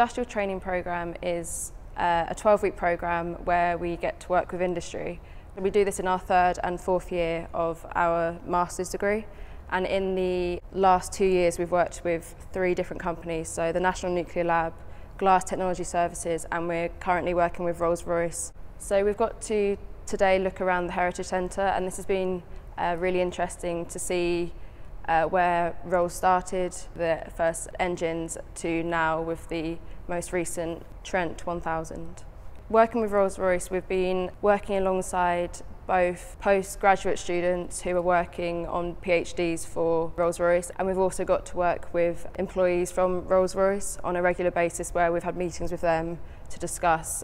industrial training programme is a 12-week programme where we get to work with industry. We do this in our third and fourth year of our master's degree, and in the last 2 years we've worked with 3 different companies, so the National Nuclear Lab, Glass Technology Services, and we're currently working with Rolls-Royce. So we've got to today look around the Heritage Centre, and this has been really interesting to see where Rolls started, the first engines, to now with the most recent Trent 1000. Working with Rolls-Royce, we've been working alongside both postgraduate students who are working on PhDs for Rolls-Royce, and we've also got to work with employees from Rolls-Royce on a regular basis where we've had meetings with them to discuss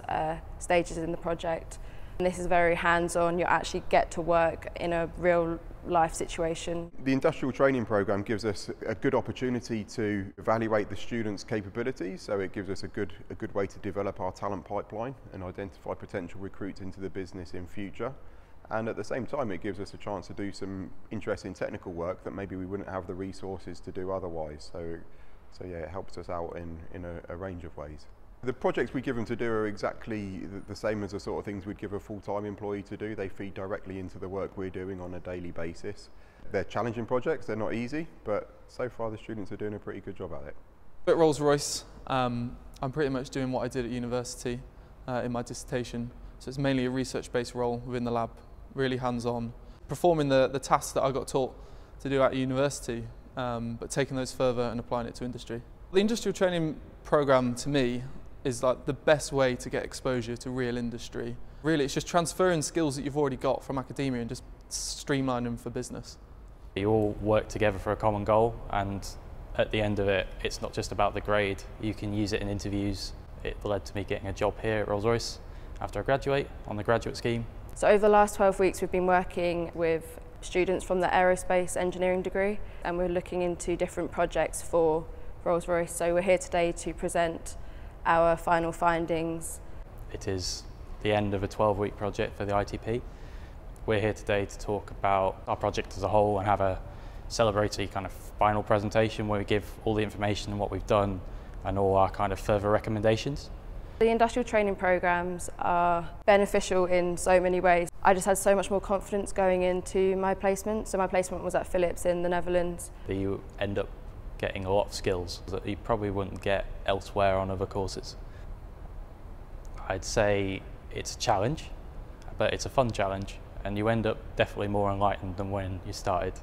stages in the project. And this is very hands-on. You actually get to work in a real life situation. The industrial training programme gives us a good opportunity to evaluate the students' capabilities, so it gives us a good way to develop our talent pipeline and identify potential recruits into the business in future. And at the same time, it gives us a chance to do some interesting technical work that maybe we wouldn't have the resources to do otherwise. So yeah, it helps us out in a range of ways. The projects we give them to do are exactly the same as the sort of things we'd give a full-time employee to do. They feed directly into the work we're doing on a daily basis. They're challenging projects, they're not easy, but so far the students are doing a pretty good job at it. At Rolls-Royce, I'm pretty much doing what I did at university in my dissertation. So it's mainly a research-based role within the lab, really hands-on, performing the tasks that I got taught to do at university, but taking those further and applying it to industry. The industrial training programme, to me, is like the best way to get exposure to real industry. Really, it's just transferring skills that you've already got from academia and just streamlining them for business. You all work together for a common goal, and at the end of it, it's not just about the grade. You can use it in interviews. It led to me getting a job here at Rolls-Royce after I graduate on the graduate scheme. So over the last 12 weeks we've been working with students from the aerospace engineering degree, and we're looking into different projects for Rolls-Royce. So we're here today to present our final findings. It is the end of a 12-week project for the ITP. We're here today to talk about our project as a whole and have a celebratory kind of final presentation where we give all the information on what we've done and all our kind of further recommendations. The industrial training programmes are beneficial in so many ways. I just had so much more confidence going into my placement. So my placement was at Philips in the Netherlands. You end up getting a lot of skills that you probably wouldn't get elsewhere on other courses. I'd say it's a challenge, but it's a fun challenge, and you end up definitely more enlightened than when you started.